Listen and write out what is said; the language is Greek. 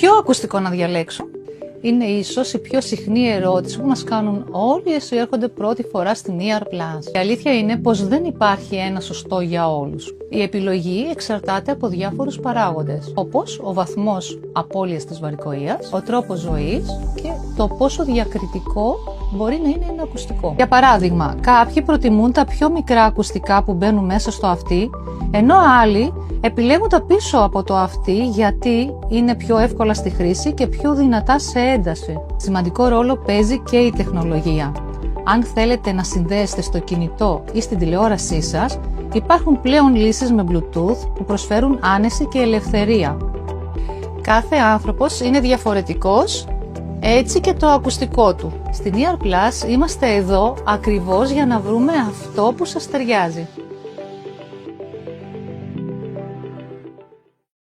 Ποιο ακουστικό να διαλέξω? Είναι ίσως η πιο συχνή ερώτηση που μας κάνουν όλοι όσοι έρχονται πρώτη φορά στην EarPlus. Η αλήθεια είναι πως δεν υπάρχει ένα σωστό για όλους. Η επιλογή εξαρτάται από διάφορους παράγοντες, όπως ο βαθμός απώλειας της βαρικοείας, ο τρόπος ζωής και το πόσο διακριτικό μπορεί να είναι ένα ακουστικό. Για παράδειγμα, κάποιοι προτιμούν τα πιο μικρά ακουστικά που μπαίνουν μέσα στο αυτί, ενώ άλλοι επιλέγουν τα πίσω από το αυτί γιατί είναι πιο εύκολα στη χρήση και πιο δυνατά σε ένταση. Σημαντικό ρόλο παίζει και η τεχνολογία. Αν θέλετε να συνδέεστε στο κινητό ή στην τηλεόρασή σας, υπάρχουν πλέον λύσεις με Bluetooth που προσφέρουν άνεση και ελευθερία. Κάθε άνθρωπος είναι διαφορετικός, έτσι και το ακουστικό του. Στην EarPlus είμαστε εδώ ακριβώς για να βρούμε αυτό που σας ταιριάζει.